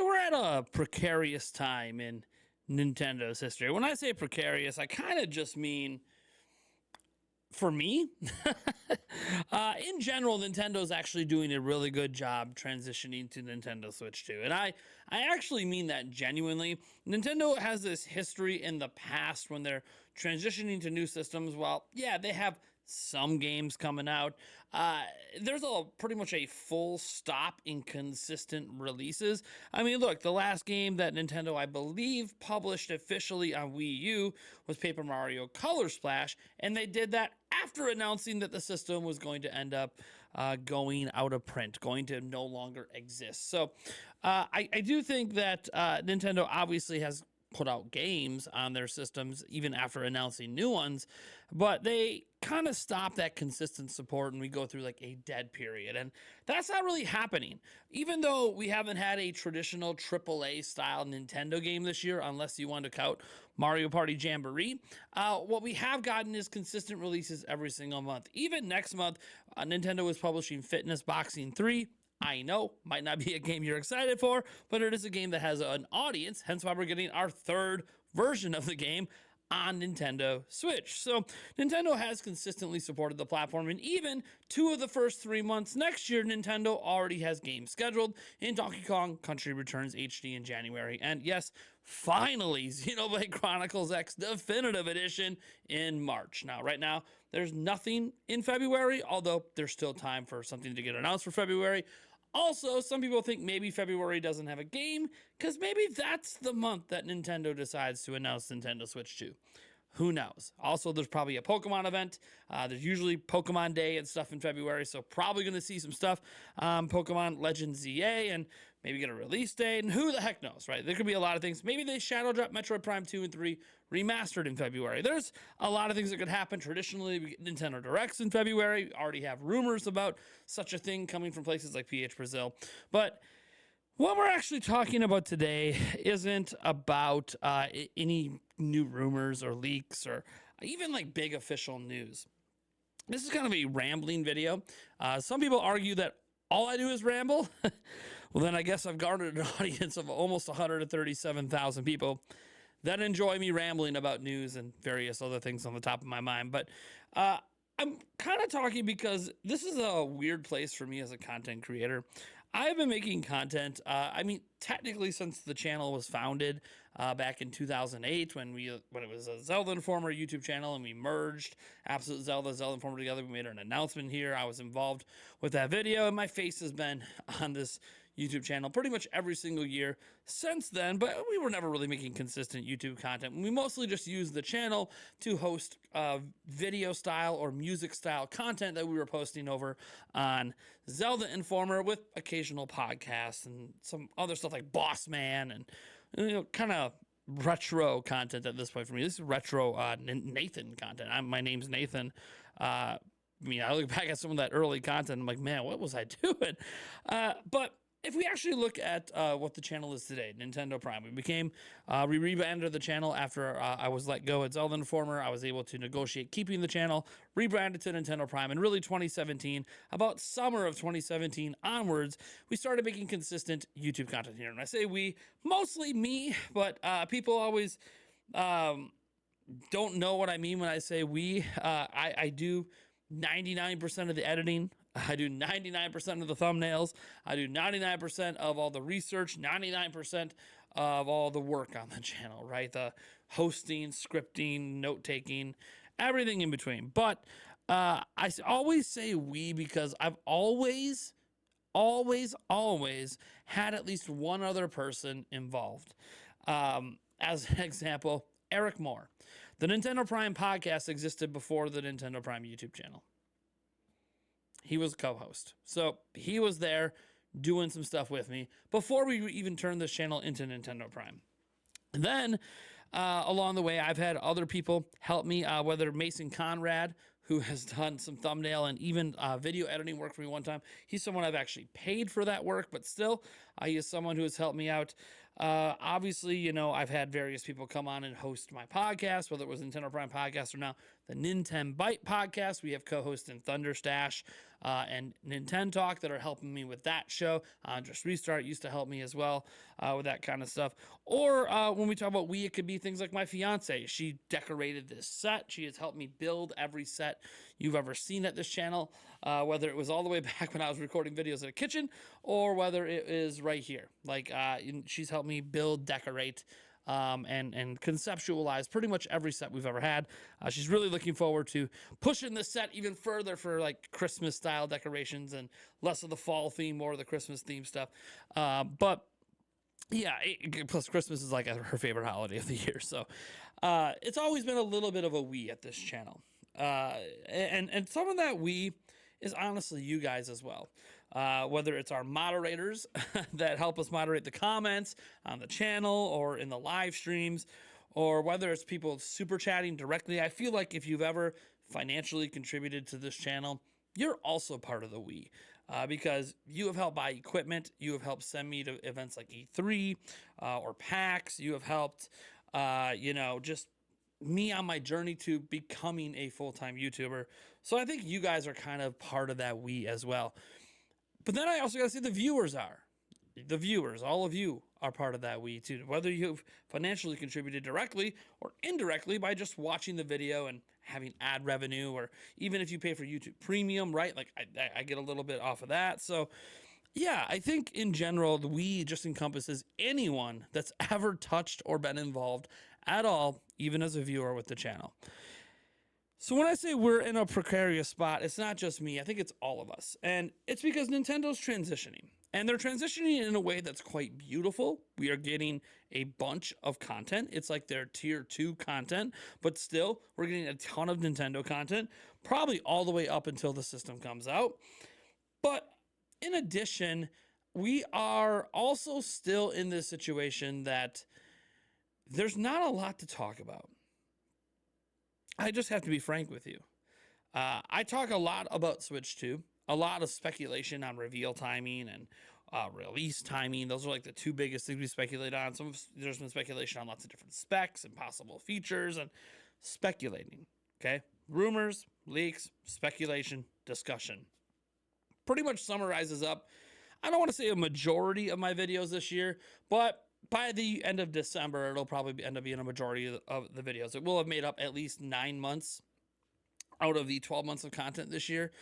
We're at a precarious time in Nintendo's history. When I say precarious, I kind of just mean for me. In general, Nintendo's actually doing a really good job transitioning to Nintendo Switch 2. And I actually mean that genuinely. Nintendo has this history in the past when they're transitioning to new systems. Well, yeah, they have some games coming out. There's pretty much a full stop in consistent releases. I mean, look, the last game that Nintendo, I believe, published officially on Wii U was Paper Mario Color Splash, and they did that after announcing that the system was going to end up going out of print, going to no longer exist. So I do think that Nintendo obviously has put out games on their systems even after announcing new ones, but they kind of stop that consistent support and we go through like a dead period, and that's not really happening. Even though we haven't had a traditional AAA style Nintendo game this year, unless you want to count Mario Party Jamboree, what we have gotten is consistent releases every single month. Even next month, Nintendo is publishing Fitness Boxing 3. I know, might not be a game you're excited for, but it is a game that has an audience, hence why we're getting our third version of the game on Nintendo Switch. So Nintendo has consistently supported the platform, and even 2 of the first 3 months next year, Nintendo already has games scheduled in Donkey Kong Country Returns HD in January. And yes, finally, Xenoblade Chronicles X Definitive Edition in March. Now, right now, there's nothing in February, although there's still time for something to get announced for February. Also, some people think maybe February doesn't have a game because maybe that's the month that Nintendo decides to announce Nintendo Switch 2. Who knows? Also, there's probably a Pokemon event. There's usually Pokemon Day and stuff in February, so probably going to see some stuff on Pokemon Legends ZA and maybe get a release date, and who the heck knows, right? There could be a lot of things. Maybe they shadow drop Metroid Prime 2 and 3 remastered in February. There's a lot of things that could happen. Traditionally, we get Nintendo Directs in February. We already have rumors about such a thing coming from places like PH Brazil. But what we're actually talking about today isn't about any new rumors or leaks or even like big official news. This is kind of a rambling video. Some people argue that all I do is ramble. Well, then I guess I've garnered an audience of almost 137,000 people that enjoy me rambling about news and various other things on the top of my mind. But I'm kind of talking because this is a weird place for me as a content creator. I've been making content, technically since the channel was founded back in 2008 when it was a Zelda Informer YouTube channel and we merged Absolute Zelda, Zelda Informer together. We made an announcement here. I was involved with that video, and my face has been on this YouTube channel pretty much every single year since then, but we were never really making consistent YouTube content. We mostly just used the channel to host video style or music style content that we were posting over on Zelda Informer with occasional podcasts and some other stuff like Boss Man and kind of retro content at this point for me. This is retro Nathan content. My name's Nathan. I look back at some of that early content, I'm like, man, what was I doing? But if we actually look at what the channel is today, Nintendo Prime, we rebranded the channel after I was let go at Zelda Informer. I was able to negotiate keeping the channel, rebranded to Nintendo Prime, and really 2017, about summer of 2017 onwards, we started making consistent YouTube content here. And I say we, mostly me, but people always don't know what I mean when I say we. I do 99% of the editing. I do 99% of the thumbnails. I do 99% of all the research, 99% of all the work on the channel, right? The hosting, scripting, note-taking, everything in between. But I always say we because I've always had at least one other person involved. As an example, Eric Moore. The Nintendo Prime podcast existed before the Nintendo Prime YouTube channel. He was a co-host. So he was there doing some stuff with me before we even turned this channel into Nintendo Prime. And then along the way, I've had other people help me, whether Mason Conrad, who has done some thumbnail and even video editing work for me one time. He's someone I've actually paid for that work, but still, he is someone who has helped me out. Obviously, you know, I've had various people come on and host my podcast, whether it was Nintendo Prime Podcast or now the Nintendo Byte Podcast. We have co-hosts in Thunderstash and Nintendo Talk that are helping me with that show. Just Restart used to help me as well with that kind of stuff. Or when we talk about we, it could be things like my fiance. She decorated this set. She has helped me build every set you've ever seen at this channel, whether it was all the way back when I was recording videos in a kitchen or whether it is right here. Like she's helped me build, decorate, and conceptualize pretty much every set we've ever had. She's really looking forward to pushing this set even further for like Christmas style decorations and less of the fall theme, more of the Christmas theme stuff. But yeah, plus Christmas is like her favorite holiday of the year. So it's always been a little bit of a we at this channel. And some of that we is honestly you guys as well. Whether it's our moderators that help us moderate the comments on the channel or in the live streams, or whether it's people super chatting directly. I feel like if you've ever financially contributed to this channel, you're also part of the we. Because you have helped buy equipment, you have helped send me to events like E3 or PAX, you have helped, you know, just me on my journey to becoming a full-time YouTuber. So I think you guys are kind of part of that we as well. But then I also got to say the viewers are. The viewers, all of you are part of that we too. Whether you've financially contributed directly or indirectly by just watching the video and having ad revenue, or even if you pay for YouTube Premium, right? Like I get a little bit off of that. So yeah, I think in general, the we just encompasses anyone that's ever touched or been involved at all, even as a viewer with the channel. So when I say we're in a precarious spot, it's not just me. I think it's all of us. And it's because Nintendo's transitioning. And they're transitioning in a way that's quite beautiful. We are getting a bunch of content. It's like their tier 2 content, but still, we're getting a ton of Nintendo content, probably all the way up until the system comes out. But in addition, we are also still in this situation that there's not a lot to talk about. I just have to be frank with you. I talk a lot about Switch 2, a lot of speculation on reveal timing and release timing. Those are like the two biggest things we speculate on. There's been speculation on lots of different specs and possible features and speculating. Okay, rumors, leaks, speculation, discussion. Pretty much summarizes up, I don't want to say a majority of my videos this year, but by the end of December, it'll probably end up being a majority of the videos. It will have made up at least 9 months out of the 12 months of content this year,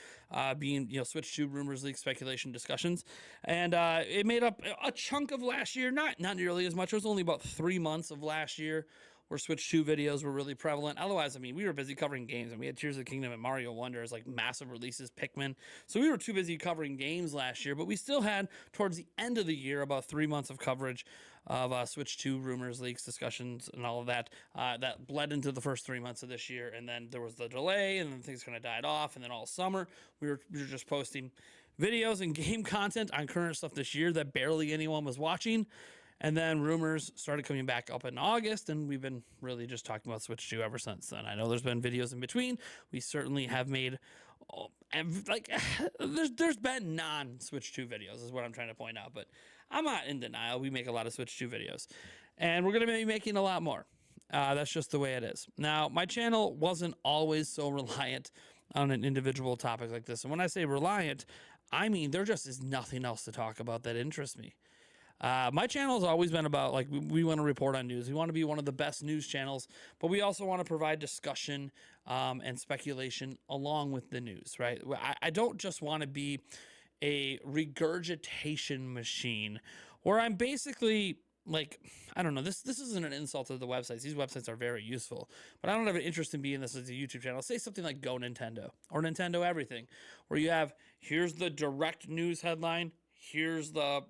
being, you know, Switch 2 rumors, leaks, speculation, discussions. And it made up a chunk of last year, not nearly as much. It was only about 3 months of last year where Switch 2 videos were really prevalent. Otherwise, I mean, we were busy covering games, and we had Tears of the Kingdom and Mario Wonder as like massive releases, Pikmin. So we were too busy covering games last year, but we still had, towards the end of the year, about 3 months of coverage of Switch 2 rumors, leaks, discussions, and all of that. That bled into the first 3 months of this year, and then there was the delay, and then things kind of died off, and then all summer, we were just posting videos and game content on current stuff this year that barely anyone was watching. And then rumors started coming back up in August, and we've been really just talking about Switch 2 ever since then. I know there's been videos in between. We certainly have made, like, there's been non-Switch 2 videos is what I'm trying to point out. But I'm not in denial. We make a lot of Switch 2 videos, and we're going to be making a lot more. That's just the way it is. Now, my channel wasn't always so reliant on an individual topic like this. And when I say reliant, I mean there just is nothing else to talk about that interests me. My channel has always been about, like, we want to report on news. We want to be one of the best news channels, but we also want to provide discussion and speculation along with the news, right? I don't just want to be a regurgitation machine where I'm basically, like, I don't know, this isn't an insult to the websites. These websites are very useful, but I don't have an interest in being this as a YouTube channel. Say something like Go Nintendo or Nintendo Everything, where you have, here's the direct news headline, here's the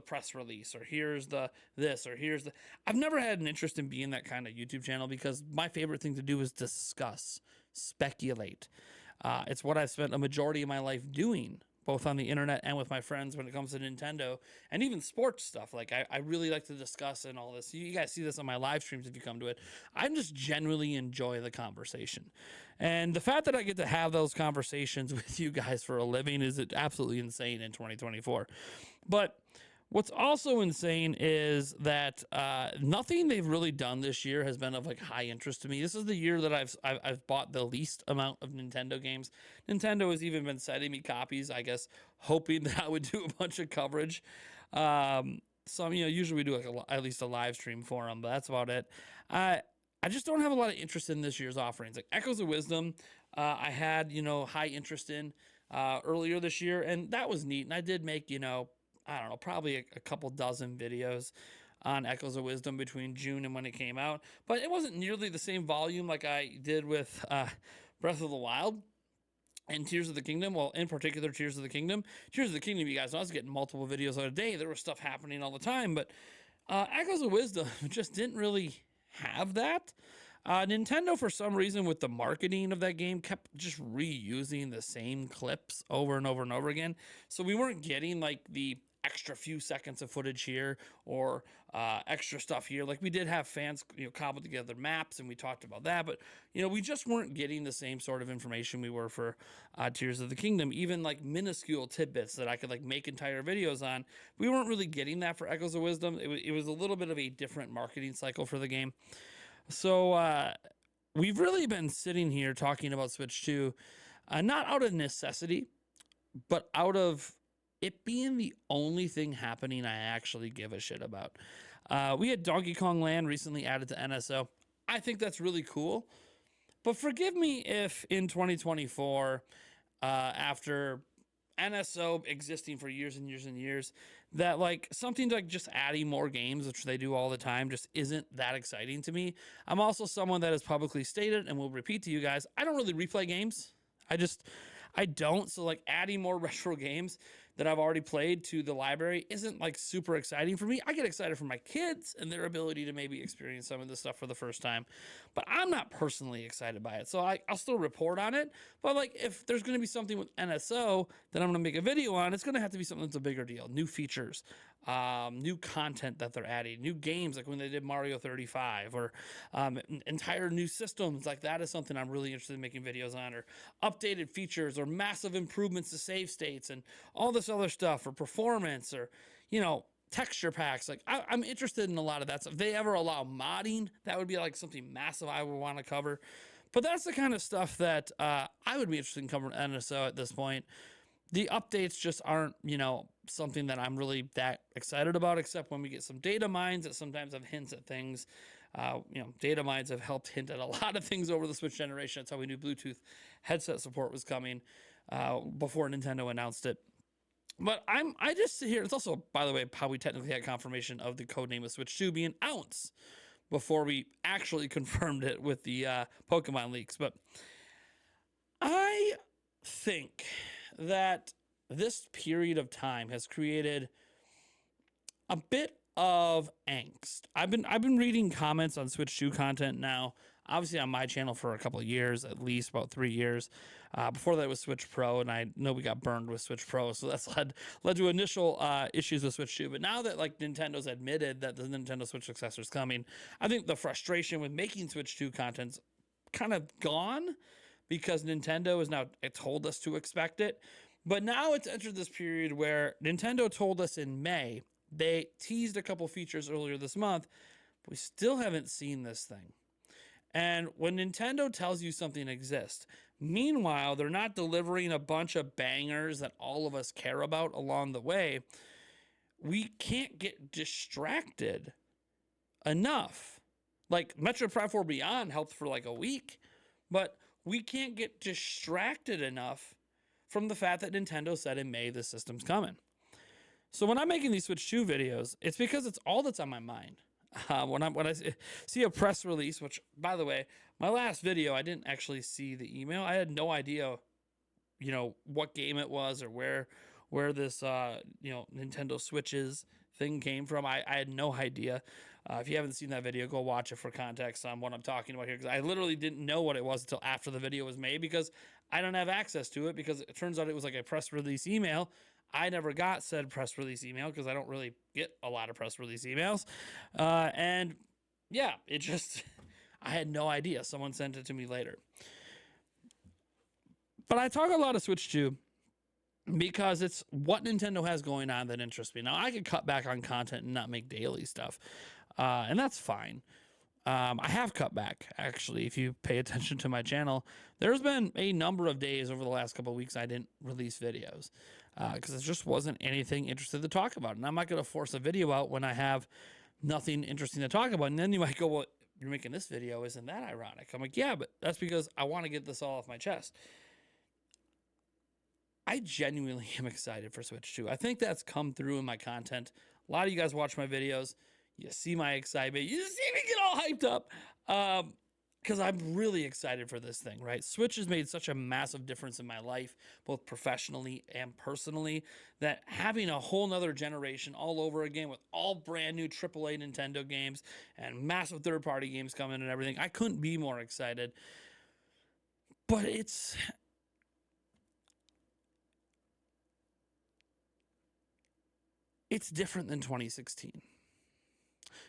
press release, or here's the this, or here's the... I've never had an interest in being that kind of YouTube channel because my favorite thing to do is discuss, speculate. It's what I've spent a majority of my life doing, both on the internet and with my friends when it comes to Nintendo and even sports stuff. Like, I really like to discuss and all this. You guys see this on my live streams if you come to it. I just generally enjoy the conversation. And the fact that I get to have those conversations with you guys for a living is absolutely insane in 2024. But What's also insane is that nothing they've really done this year has been of like high interest to me. This is the year that I've bought the least amount of Nintendo games. Nintendo has even been sending me copies, I guess, hoping that I would do a bunch of coverage. Some, usually we do like at least a live stream for them, but that's about it. I just don't have a lot of interest in this year's offerings. Like Echoes of Wisdom, I had high interest in earlier this year, and that was neat. And I did make I don't know, probably a couple dozen videos on Echoes of Wisdom between June and when it came out, but it wasn't nearly the same volume like I did with Breath of the Wild and Tears of the Kingdom. Well, in particular, Tears of the Kingdom. Tears of the Kingdom, you guys know, I was getting multiple videos a day. There was stuff happening all the time, but Echoes of Wisdom just didn't really have that. Nintendo, for some reason, with the marketing of that game, kept just reusing the same clips over and over and over again. So we weren't getting like the extra few seconds of footage here or extra stuff here. Like we did have fans, cobble together maps, and we talked about that. But we just weren't getting the same sort of information we were for Tears of the Kingdom. Even like minuscule tidbits that I could like make entire videos on, we weren't really getting that for Echoes of Wisdom. It was a little bit of a different marketing cycle for the game. So we've really been sitting here talking about Switch 2, not out of necessity, but out of it being the only thing happening I actually give a shit about. We had Donkey Kong Land recently added to NSO. I think that's really cool. But forgive me if in 2024, after NSO existing for years and years and years, that like something like just adding more games, which they do all the time, just isn't that exciting to me. I'm also someone that has publicly stated and will repeat to you guys, I don't really replay games. I don't. So like adding more retro games that I've already played to the library isn't like super exciting for me. I get excited for my kids and their ability to maybe experience some of this stuff for the first time, but I'm not personally excited by it. So I'll still report on it. But like if there's going to be something with NSO that I'm going to make a video on, it's going to have to be something that's a bigger deal. New features, new content that they're adding, new games like when they did Mario 35, or entire new systems. Like that is something I'm really interested in making videos on, or updated features or massive improvements to save states and all this other stuff, or performance, or texture packs. Like I'm interested in a lot of that stuff. If they ever allow modding, that would be like something massive I would want to cover. But that's the kind of stuff that I would be interested in covering NSO at this point. The updates just aren't, something that I'm really that excited about, except when we get some data mines that sometimes have hints at things. Data mines have helped hint at a lot of things over the Switch generation. That's how we knew Bluetooth headset support was coming before Nintendo announced it. But I just sit here. It's also, by the way, how we technically had confirmation of the codename of Switch 2 being Ounce before we actually confirmed it with the Pokemon leaks. But I think that this period of time has created a bit of angst. I've been reading comments on Switch 2 content now, obviously on my channel for a couple of years, at least about 3 years. Before that was Switch Pro, and I know we got burned with Switch Pro, so that's led to initial issues with Switch 2. But now that like Nintendo's admitted that the Nintendo Switch successor is coming, I think the frustration with making Switch 2 content's kind of gone, because Nintendo has now told us to expect it. But now it's entered this period where Nintendo told us in May, they teased a couple features earlier this month, but we still haven't seen this thing. And when Nintendo tells you something exists, meanwhile, they're not delivering a bunch of bangers that all of us care about along the way, we can't get distracted enough. Like Metroid Prime 4 Beyond helped for like a week, but we can't get distracted enough from the fact that Nintendo said in May the system's coming. So when I'm making these Switch 2 videos, it's because it's all that's on my mind. When I see a press release, which, by the way, my last video, I didn't actually see the email. I had no idea, what game it was or where this, Nintendo Switches thing came from. I had no idea. If you haven't seen that video, go watch it for context on what I'm talking about here, because I literally didn't know what it was until after the video was made, because I don't have access to it, because it turns out it was like a press release email. I never got said press release email because I don't really get a lot of press release emails. And yeah, it just, I had no idea. Someone sent it to me later. But I talk a lot of Switch 2 because it's what Nintendo has going on that interests me. Now, I could cut back on content and not make daily stuff, and that's fine. I have cut back, actually. If you pay attention to my channel, there's been a number of days over the last couple of weeks I didn't release videos because there just wasn't anything interested to talk about. And I'm not going to force a video out when I have nothing interesting to talk about. And then you might go, well, you're making this video. Isn't that ironic? I'm like, yeah, but that's because I want to get this all off my chest. I genuinely am excited for Switch 2. I think that's come through in my content. A lot of you guys watch my videos. You see my excitement. You see me get all hyped up because I'm really excited for this thing, right? Switch has made such a massive difference in my life, both professionally and personally, that having a whole nother generation all over again with all brand new AAA Nintendo games and massive third-party games coming and everything, I couldn't be more excited. But it's different than 2016.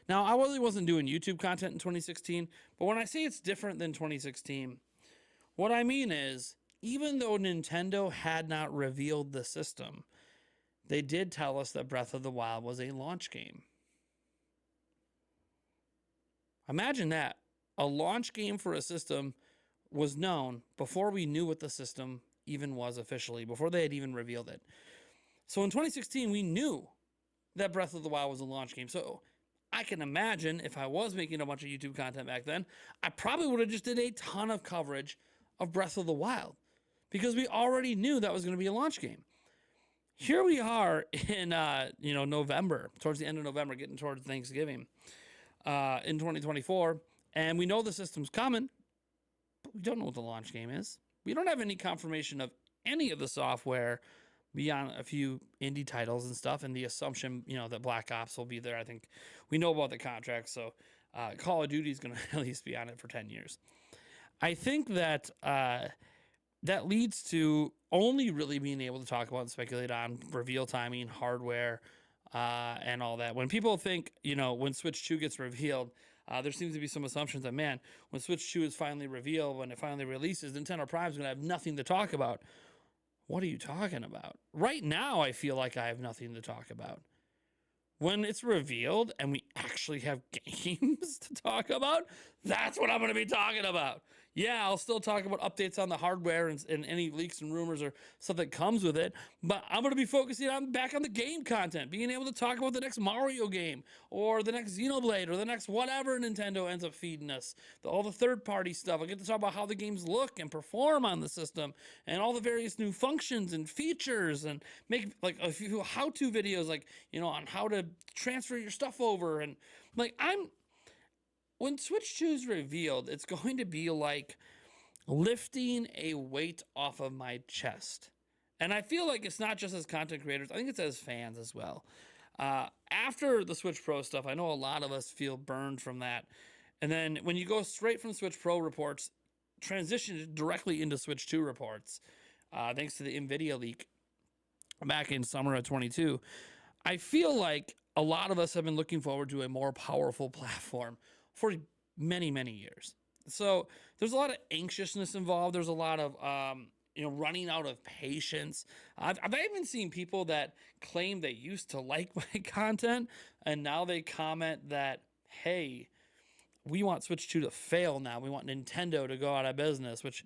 Now, I really wasn't doing YouTube content in 2016, but when I say it's different than 2016, what I mean is, even though Nintendo had not revealed the system, they did tell us that Breath of the Wild was a launch game. Imagine that. A launch game for a system was known before we knew what the system even was officially, before they had even revealed it. So in 2016, we knew that Breath of the Wild was a launch game. So I can imagine if I was making a bunch of YouTube content back then, I probably would have just did a ton of coverage of Breath of the Wild because we already knew that was going to be a launch game. Here we are in November, towards the end of November, getting towards Thanksgiving in 2024, and we know the system's coming, but we don't know what the launch game is. We don't have any confirmation of any of the software beyond a few indie titles and stuff, and the assumption, that Black Ops will be there. I think we know about the contract, so Call of Duty is going to at least be on it for 10 years. I think that that leads to only really being able to talk about and speculate on reveal timing, hardware, and all that. When people think, when Switch 2 gets revealed, there seems to be some assumptions that, man, when Switch 2 is finally revealed, when it finally releases, Nintendo Prime's going to have nothing to talk about. What are you talking about? Right now, I feel like I have nothing to talk about. When it's revealed and we actually have games to talk about, that's what I'm going to be talking about. Yeah, I'll still talk about updates on the hardware and any leaks and rumors or stuff that comes with it, but I'm going to be focusing back on the game content, being able to talk about the next Mario game or the next Xenoblade or the next whatever Nintendo ends up feeding us, all the third-party stuff. I get to talk about how the games look and perform on the system and all the various new functions and features and make like a few how-to videos on how to transfer your stuff over. And when Switch 2 is revealed, it's going to be like lifting a weight off of my chest. And I feel like it's not just as content creators, I think it's as fans as well. After the Switch Pro stuff, I know a lot of us feel burned from that. And then when you go straight from Switch Pro reports, transition directly into Switch 2 reports, thanks to the NVIDIA leak back in summer of 22, I feel like a lot of us have been looking forward to a more powerful platform for many, many years. So there's a lot of anxiousness involved. There's a lot of, running out of patience. I've even seen people that claim they used to like my content, and now they comment that, hey, we want Switch 2 to fail now. We want Nintendo to go out of business, which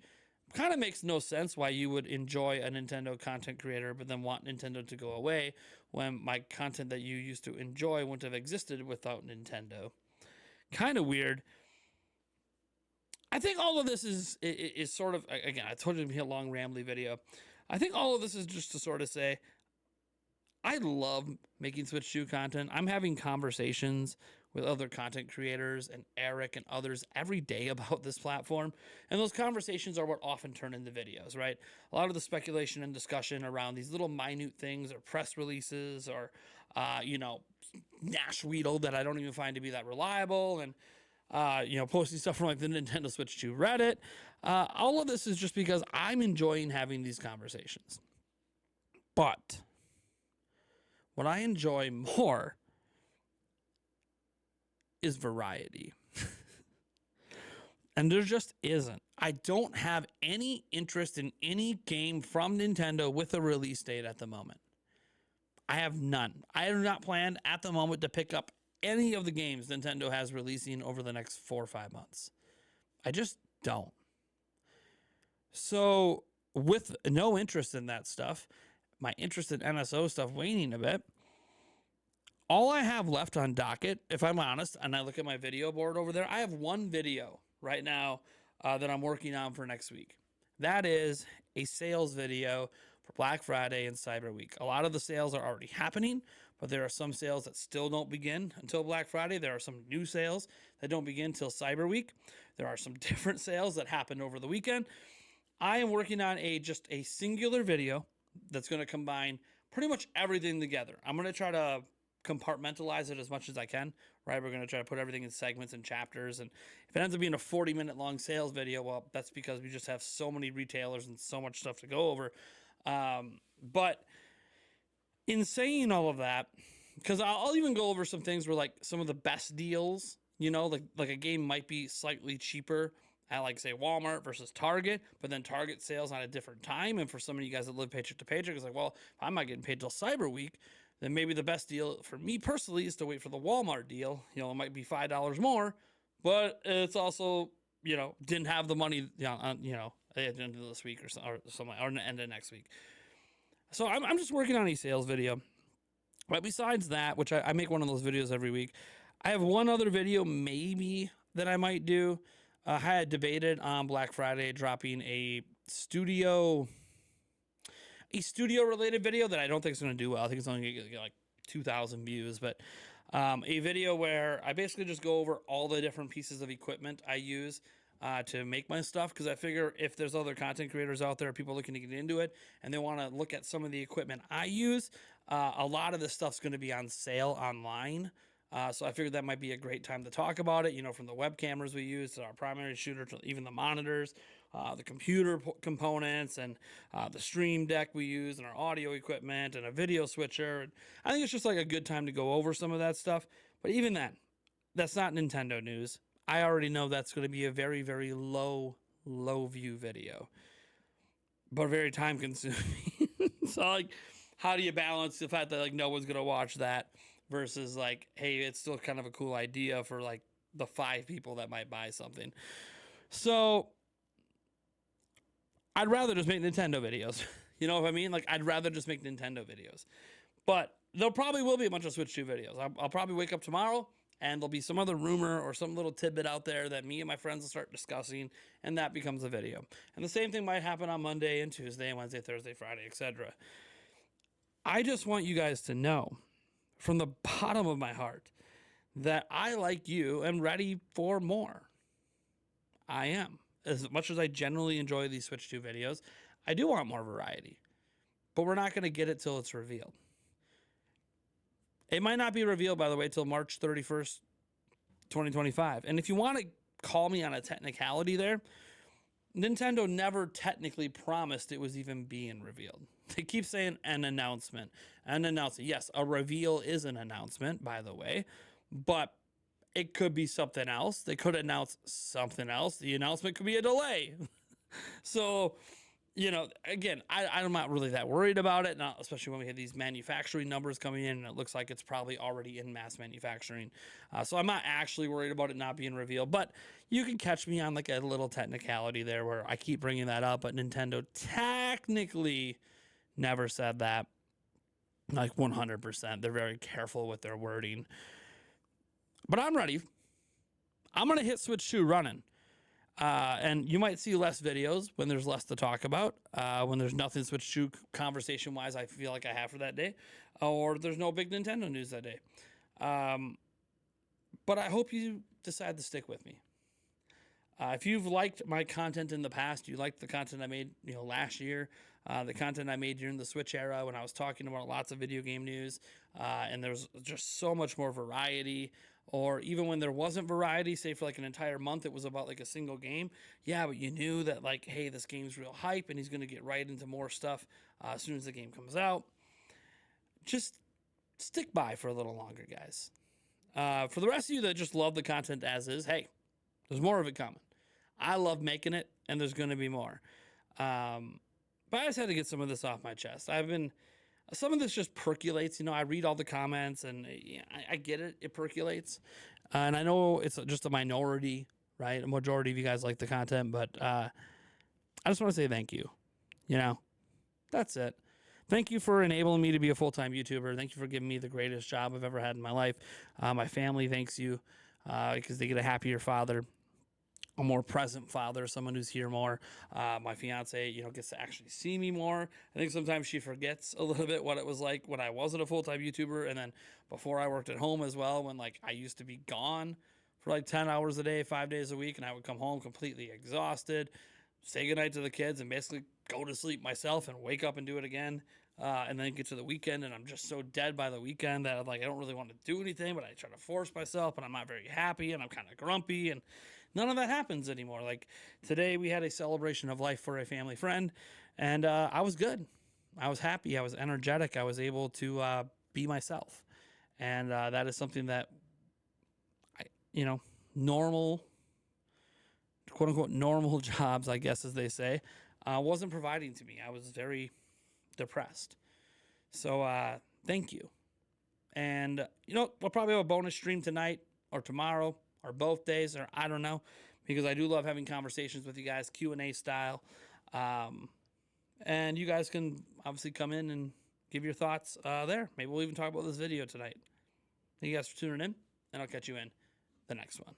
kind of makes no sense why you would enjoy a Nintendo content creator, but then want Nintendo to go away when my content that you used to enjoy wouldn't have existed without Nintendo. Kind of weird. I think all of this is sort of, again, I told you it'd be a long, rambly video. I think all of this is just to sort of say, I love making Switch 2 content. I'm having conversations with other content creators and Eric and others every day about this platform. And those conversations are what often turn into videos, right? A lot of the speculation and discussion around these little minute things or press releases or, Nash Weedle that I don't even find to be that reliable, and posting stuff from like the Nintendo Switch 2 Reddit. All of this is just because I'm enjoying having these conversations. But what I enjoy more is variety. And there just isn't. I don't have any interest in any game from Nintendo with a release date at the moment. I have none. I do not plan at the moment to pick up any of the games Nintendo has releasing over the next 4 or 5 months. I just don't. So, with no interest in that stuff, my interest in NSO stuff waning a bit, all I have left on docket, if I'm honest, and I look at my video board over there, I have one video right now that I'm working on for next week. That is a sales video for Black Friday and Cyber Week. A lot of the sales are already happening, but there are some sales that still don't begin until Black Friday. There are some new sales that don't begin until Cyber Week. There are some different sales that happened over the weekend. I am working on just a singular video that's going to combine pretty much everything together. I'm going to try to compartmentalize it as much as I can, right? We're going to try to put everything in segments and chapters. And if it ends up being a 40-minute long sales video, well, that's because we just have so many retailers and so much stuff to go over. But in saying all of that, because I'll even go over some things where like some of the best deals, you know, like a game might be slightly cheaper at like say Walmart versus Target, but then Target sales on a different time. And for some of you guys that live paycheck to paycheck, it's like, well, if I'm not getting paid till Cyber Week, then maybe the best deal for me personally is to wait for the Walmart deal. You know, it might be $5 more, but it's also, you know, didn't have the money, you know, at the end of this week or something, or the end of next week. So I'm just working on a sales video. But besides that, which I make one of those videos every week, I have one other video maybe that I might do. I had debated on Black Friday dropping a studio related video that I don't think is going to do well. I think it's only going to get like 2,000 views, but a video where I basically just go over all the different pieces of equipment I use to make my stuff, because I figure if there's other content creators out there, people looking to get into it, and they want to look at some of the equipment I use, a lot of this stuff's going to be on sale online. So I figured that might be a great time to talk about it, you know, from the web cameras we use to our primary shooter to even the monitors, the computer components, and the stream deck we use, and our audio equipment, and a video switcher. I think it's just like a good time to go over some of that stuff. But even then, that's not Nintendo news. I already know that's going to be a very, very low view video, but very time consuming. So like, how do you balance the fact that like no one's going to watch that versus like, hey, it's still kind of a cool idea for like the 5 people that might buy something. So I'd rather just make Nintendo videos. You know what I mean? Like, I'd rather just make Nintendo videos. But there probably will be a bunch of Switch 2 videos. I'll probably wake up tomorrow and there'll be some other rumor or some little tidbit out there that me and my friends will start discussing, and that becomes a video. And the same thing might happen on Monday and Tuesday, Wednesday, Thursday, Friday, etc. I just want you guys to know from the bottom of my heart that I, like you, am ready for more. I am. As much as I generally enjoy these Switch 2 videos, I do want more variety. But we're not going to get it till it's revealed. It might not be revealed, by the way, till March 31st, 2025. And if you want to call me on a technicality there, Nintendo never technically promised it was even being revealed. They keep saying an announcement. An announcement. Yes, a reveal is an announcement, by the way, but it could be something else. They could announce something else. The announcement could be a delay. So, you know, again, I'm not really that worried about it, not especially when we have these manufacturing numbers coming in, and it looks like it's probably already in mass manufacturing. So I'm not actually worried about it not being revealed, but you can catch me on like a little technicality there where I keep bringing that up, but Nintendo technically never said that. Like 100%. They're very careful with their wording. But I'm ready. I'm going to hit Switch 2 running. And you might see less videos when there's less to talk about, when there's nothing Switch 2 conversation-wise I feel like I have for that day, or there's no big Nintendo news that day. But I hope you decide to stick with me. If you've liked my content in the past, you liked the content I made, you know, last year, the content I made during the Switch era when I was talking about lots of video game news, and there's just so much more variety. Or even when there wasn't variety, say for like an entire month, it was about like a single game. Yeah, but you knew that like, hey, this game's real hype and he's going to get right into more stuff as soon as the game comes out. Just stick by for a little longer, guys. For the rest of you that just love the content as is, hey, there's more of it coming. I love making it, and there's going to be more. But I just had to get some of this off my chest. Some of this just percolates. I read all the comments, and yeah, I get it. It percolates. And I know it's just a minority, right? A majority of you guys like the content, but I just want to say thank you. That's it. Thank you for enabling me to be a full-time YouTuber. Thank you for giving me the greatest job I've ever had in my life. My family thanks you because they get a happier father, a more present father, someone who's here more. My fiance, gets to actually see me more. I think sometimes she forgets a little bit what it was like when I wasn't a full-time YouTuber, and then before I worked at home as well, when I used to be gone for 10 hours a day, 5 days a week, and I would come home completely exhausted, say goodnight to the kids, and basically go to sleep myself and wake up and do it again. And then get to the weekend, and I'm just so dead by the weekend that I don't really want to do anything, but I try to force myself, and I'm not very happy, and I'm kind of grumpy, and none of that happens anymore. Today, we had a celebration of life for a family friend, and I was good. I was happy. I was energetic. I was able to be myself, and that is something that normal, quote unquote, normal jobs, I guess, as they say, wasn't providing to me. I was very depressed. So thank you. And we'll probably have a bonus stream tonight or tomorrow or both days, or I don't know, because I do love having conversations with you guys, Q&A style. And you guys can obviously come in and give your thoughts there. Maybe we'll even talk about this video tonight. Thank you guys for tuning in, and I'll catch you in the next one.